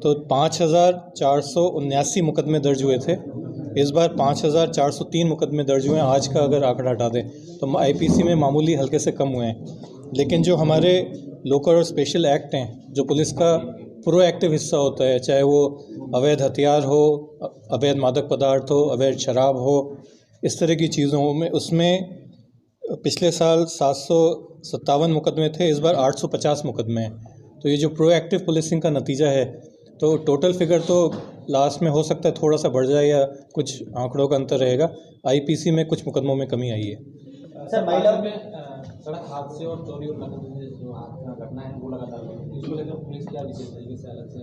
तो 5,479 मुकदमे दर्ज हुए थे। इस बार 5,403 मुकदमे दर्ज हुए हैं। आज का अगर आंकड़ा हटा दें तो आईपीसी में मामूली हल्के से कम हुए हैं। लेकिन जो हमारे लोकल और स्पेशल एक्ट हैं, जो पुलिस का प्रोएक्टिव हिस्सा होता है, चाहे वो अवैध हथियार हो, अवैध मादक पदार्थ हो, अवैध शराब हो, इस तरह की चीज़ों में, उसमें पिछले साल 757 मुकदमे थे, इस बार 850 मुकदमे हैं। तो ये जो प्रोएक्टिव पुलिसिंग का नतीजा है, तो टोटल फिगर तो लास्ट में हो सकता है थोड़ा सा बढ़ जाए या कुछ आंकड़ों का अंतर रहेगा। आईपीसी में कुछ मुकदमों में कमी आई है। सर, महिला में सड़क हादसे और चोरी और नकदी जो घटना है वो लगातार हो रही है, इसको लेकर पुलिस क्या विशेष तरीके से अलग से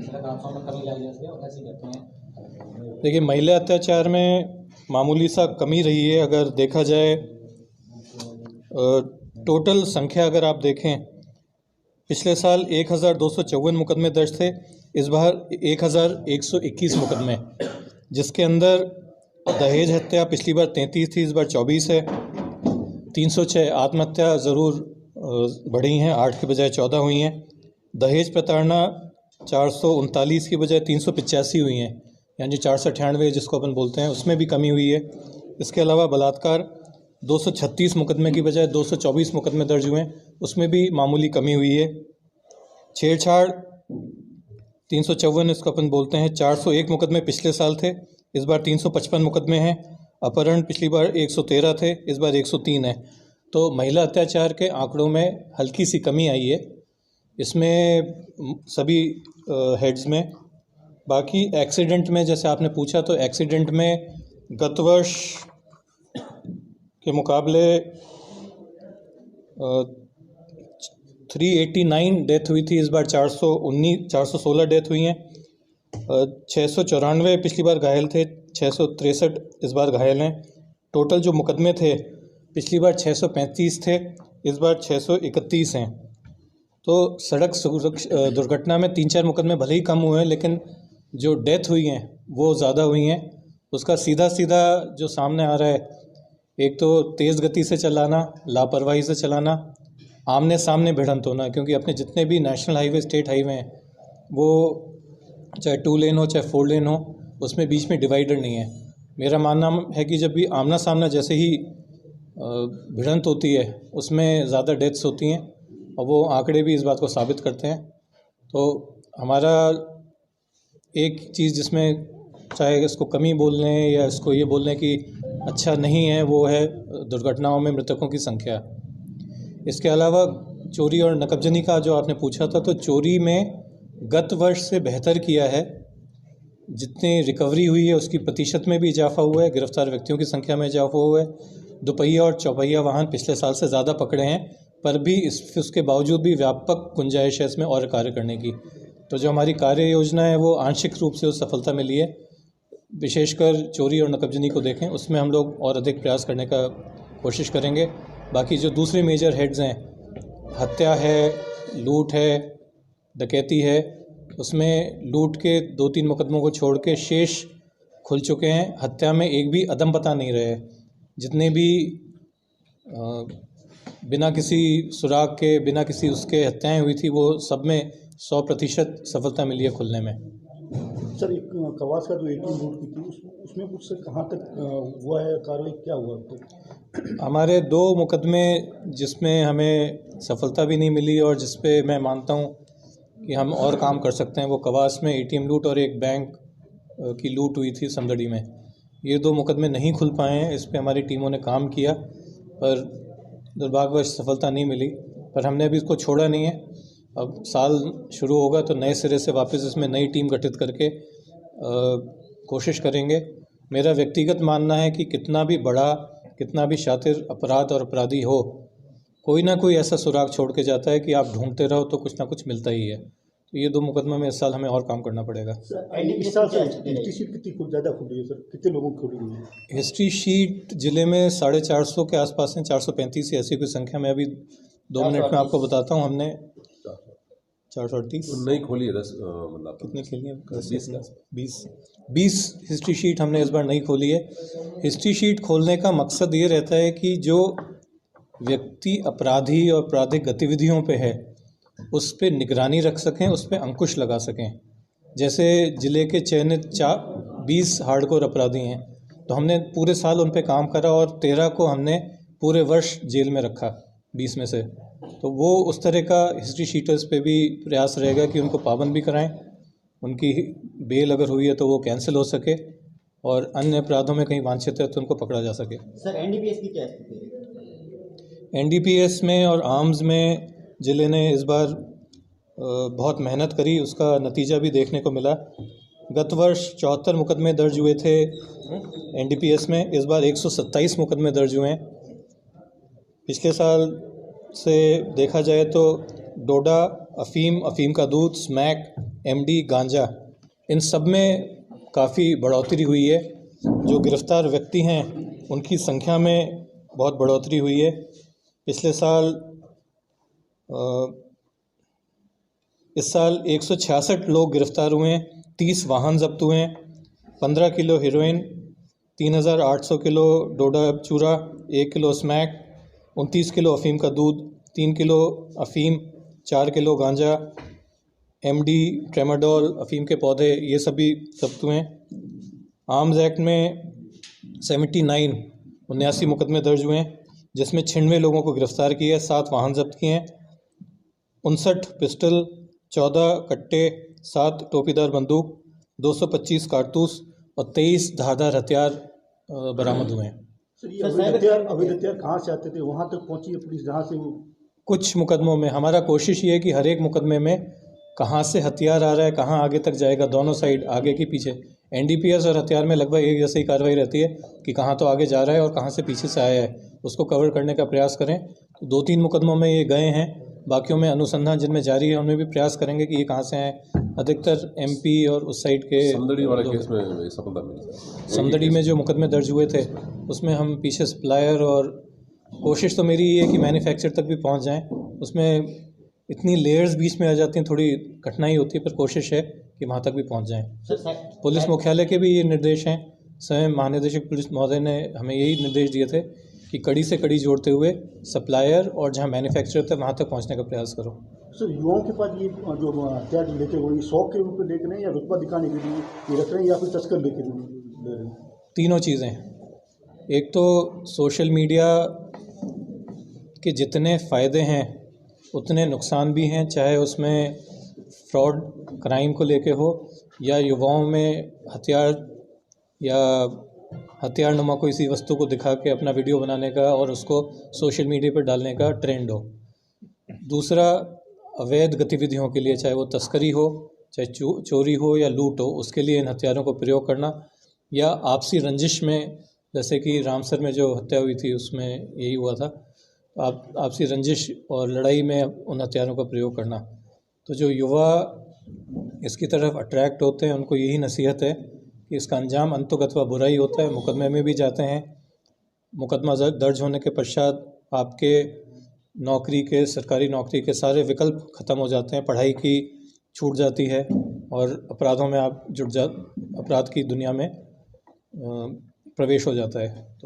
सड़क हादसों में कमी लाई जाती है और ऐसी घटनाएं? देखिए, महिला अत्याचार में मामूली सा कमी रही है। अगर देखा जाए टोटल संख्या अगर आप देखें, पिछले साल 1,254 मुकदमे दर्ज थे, इस बार 1,121 मुकदमे, जिसके अंदर दहेज हत्या पिछली बार 33 थी, इस बार 24 है। 306 आत्महत्या ज़रूर बढ़ी हैं, 8 के बजाय 14 हुई हैं। दहेज प्रताड़ना 439 की बजाय 385 हुई हैं, यानी 498 जिसको अपन बोलते हैं, उसमें भी कमी हुई है। इसके अलावा बलात्कार 236 मुकदमे की बजाय 224 मुकदमे दर्ज हुए हैं, उसमें भी मामूली कमी हुई है। छेड़छाड़ 354 इसको अपन बोलते हैं, 401 मुकदमे पिछले साल थे, इस बार 355 मुकदमे हैं। अपहरण पिछली बार 113 थे, इस बार 103 है। तो महिला अत्याचार के आंकड़ों में हल्की सी कमी आई है इसमें सभी हेड्स में। बाकी एक्सीडेंट में, जैसे आपने पूछा, तो एक्सीडेंट में गत वर्ष के मुकाबले 389 डेथ हुई थी, इस बार 416 डेथ हुई हैं। 694 पिछली बार घायल थे, 663 इस बार घायल हैं। टोटल जो मुकदमे थे पिछली बार 635 थे, इस बार 631 हैं। तो सड़क दुर्घटना में 3-4 मुकदमे भले ही कम हुए हैं, लेकिन जो डेथ हुई हैं वो ज़्यादा हुई हैं। उसका सीधा जो सामने आ रहा है, एक तो तेज़ गति से चलाना, लापरवाही से चलाना, आमने सामने भिड़ंत होना, क्योंकि अपने जितने भी नेशनल हाईवे, स्टेट हाईवे हैं, वो चाहे 2 लेन हो चाहे 4 लेन हो, उसमें बीच में डिवाइडर नहीं है। मेरा मानना है कि जब भी आमना सामना जैसे ही भिड़ंत होती है, उसमें ज़्यादा डेथ्स होती हैं, और वो आंकड़े भी इस बात को साबित करते हैं। तो हमारा एक चीज़ जिसमें चाहे इसको कमी बोल लें या इसको ये बोल लें कि अच्छा नहीं है, वो है दुर्घटनाओं में मृतकों की संख्या। इसके अलावा चोरी और नकबजनी का जो आपने पूछा था, तो चोरी में गत वर्ष से बेहतर किया है। जितनी रिकवरी हुई है उसकी प्रतिशत में भी इजाफा हुआ है, गिरफ्तार व्यक्तियों की संख्या में इजाफा हुआ है। दुपहिया और चौपहिया वाहन पिछले साल से ज़्यादा पकड़े हैं, पर भी उसके बावजूद भी व्यापक गुंजाइश है इसमें और कार्य करने की। तो जो हमारी कार्य योजना है वो आंशिक रूप से उस सफलता मिली है। विशेषकर चोरी और नकबजनी को देखें, उसमें हम लोग और अधिक प्रयास करने का कोशिश करेंगे। बाकी जो दूसरे मेजर हेड्स हैं, हत्या है, लूट है, डकैती है, उसमें लूट के 2-3 मुकदमों को छोड़ के शेष खुल चुके हैं। हत्या में एक भी अदम पता नहीं रहे। जितने भी बिना किसी सुराग के, बिना किसी उसके हत्याएं हुई थी, वो सब में 100% सफलता मिली है खुलने में। सर, एक कवास का जो एटीएम लूट की थी, उसमें कुछ से कहाँ तक हुआ है, कार्रवाई क्या हुआ? तो हमारे 2 मुकदमे जिसमें हमें सफलता भी नहीं मिली और जिस पे मैं मानता हूँ कि हम और काम कर सकते हैं, वो कवास में एटीएम लूट और एक बैंक की लूट हुई थी समदड़ी में। ये 2 मुकदमे नहीं खुल पाए हैं। इस पे हमारी टीमों ने काम किया, पर दुर्भाग्यवश सफलता नहीं मिली। पर हमने अभी इसको छोड़ा नहीं है। अब साल शुरू होगा तो नए सिरे से वापस इसमें नई टीम गठित करके कोशिश करेंगे। मेरा व्यक्तिगत मानना है कि कितना भी बड़ा, कितना भी शातिर अपराध और अपराधी हो, कोई ना कोई ऐसा सुराग छोड़ के जाता है कि आप ढूंढते रहो तो कुछ ना कुछ मिलता ही है। तो ये 2 मुकदमे में इस साल हमें और काम करना पड़ेगा। इस साल से हिस्ट्री शीट कितनी ज़्यादा खुली है सर? कितने लोगों की खुली हुई है? हिस्ट्री शीट ज़िले में 450 के आसपास हैं, 435 ऐसी कोई संख्या। मैं अभी 2 मिनट में आपको बताता हूँ। हमने 438 नई खोली है, 10 मतलब कितनी खोली है? 20 हिस्ट्री शीट हमने इस बार नई खोली है। हिस्ट्री शीट खोलने का मकसद ये रहता है कि जो व्यक्ति अपराधी और आपराधिक गतिविधियों पे है, उस पर निगरानी रख सकें, उस पर अंकुश लगा सकें। जैसे ज़िले के चयनित 20 हार्डकोर अपराधी हैं, तो हमने पूरे साल उन पे काम करा और 13 को हमने पूरे वर्ष जेल में रखा 20 में से। तो वो उस तरह का हिस्ट्री शीटर्स पे भी प्रयास रहेगा कि उनको पाबंद भी कराएं, उनकी बेल अगर हुई है तो वो कैंसिल हो सके, और अन्य अपराधों में कहीं वांछित है तो उनको पकड़ा जा सके। सर एनडीपीएस की क्या स्थिति है? एनडीपीएस में और आर्म्स में ज़िले ने इस बार बहुत मेहनत करी, उसका नतीजा भी देखने को मिला। गत वर्ष 74 मुकदमे दर्ज हुए थे एनडीपीएस में, इस बार 127 मुकदमे दर्ज हुए हैं। पिछले साल से देखा जाए तो डोडा, अफ़ीम का दूध, स्मैक, एमडी, गांजा, इन सब में काफ़ी बढ़ोतरी हुई है। जो गिरफ़्तार व्यक्ति हैं उनकी संख्या में बहुत बढ़ोतरी हुई है। पिछले साल इस साल 166 लोग गिरफ़्तार हुए हैं, 30 वाहन जब्त हुए हैं, 15 किलो हीरोइन, 3800 किलो डोडा चूरा, 1 किलो स्मैक, 29 किलो अफ़ीम का दूध, 3 किलो अफ़ीम, 4 किलो गांजा, एमडी, ट्रेमाडोल, अफ़ीम के पौधे, ये सभी जब्त हुए हैं। आर्म्स एक्ट में 79 मुकदमे दर्ज हुए हैं, जिसमें 96 लोगों को गिरफ़्तार किया है, 7 वाहन जब्त किए हैं, 59 पिस्टल, 14 कट्टे, 7 टोपीदार बंदूक, 225 कारतूस और 23 धारदार हथियार बरामद हुए हैं। सर ये अवैध हथियार कहाँ से आते थे, वहाँ तक पहुँची है पुलिस जहाँ से वो? कुछ मुकदमों में हमारा कोशिश ये है कि हर एक मुकदमे में कहाँ से हथियार आ रहा है, कहाँ आगे तक जाएगा, दोनों साइड, आगे की पीछे। एनडीपीएस और हथियार में लगभग एक जैसी कार्रवाई रहती है कि कहाँ तो आगे जा रहा है और कहाँ से पीछे से आया है, उसको कवर करने का प्रयास करें। तो 2-3 मुकदमों में ये गए हैं, बाकियों में अनुसंधान जिनमें जारी है उनमें भी प्रयास करेंगे कि ये कहाँ से आए। अधिकतर एमपी और उस साइड के समदड़ी वाले केस में सफलता मिली। समदड़ी में जो मुकदमे दर्ज हुए थे उसमें हम पीछे सप्लायर, और कोशिश तो मेरी ये है कि मैन्युफैक्चर तक भी पहुंच जाएं। उसमें इतनी लेयर्स बीच में आ जाती हैं, थोड़ी कठिनाई होती है, पर कोशिश है कि वहाँ तक भी पहुँच जाएं। पुलिस मुख्यालय के भी ये निर्देश हैं, स्वयं महानिदेशक पुलिस महोदय ने हमें यही निर्देश दिए थे कि कड़ी से कड़ी जोड़ते हुए सप्लायर और जहाँ मैन्युफैक्चर होता है वहाँ तक पहुँचने का प्रयास करो। सर युवाओं के पास ये जो हथियार लेके वो शौक के रूप में लेके रहे हैं या रुतबा दिखाने के लिए ये रख रहे हैं या फिर तस्कर लेके ले रहे हैं? तीनों चीज़ें। एक तो सोशल मीडिया के जितने फ़ायदे हैं उतने नुकसान भी हैं, चाहे उसमें फ्रॉड क्राइम को लेके हो या युवाओं में हथियारनुमा कोई सी वस्तु को दिखा के अपना वीडियो बनाने का और उसको सोशल मीडिया पर डालने का ट्रेंड हो। दूसरा, अवैध गतिविधियों के लिए, चाहे वो तस्करी हो, चाहे चोरी हो या लूट हो, उसके लिए इन हथियारों को प्रयोग करना, या आपसी रंजिश में, जैसे कि रामसर में जो हत्या हुई थी उसमें यही हुआ था, आपसी रंजिश और लड़ाई में उन हथियारों का प्रयोग करना। तो जो युवा इसकी तरफ अट्रैक्ट होते हैं उनको यही नसीहत है कि इसका अंजाम अंततः बुराई होता है। मुकदमे में भी जाते हैं, मुकदमा दर्ज होने के पश्चात आपके नौकरी के, सरकारी नौकरी के सारे विकल्प ख़त्म हो जाते हैं, पढ़ाई की छूट जाती है और अपराधों में आप अपराध की दुनिया में प्रवेश हो जाता है।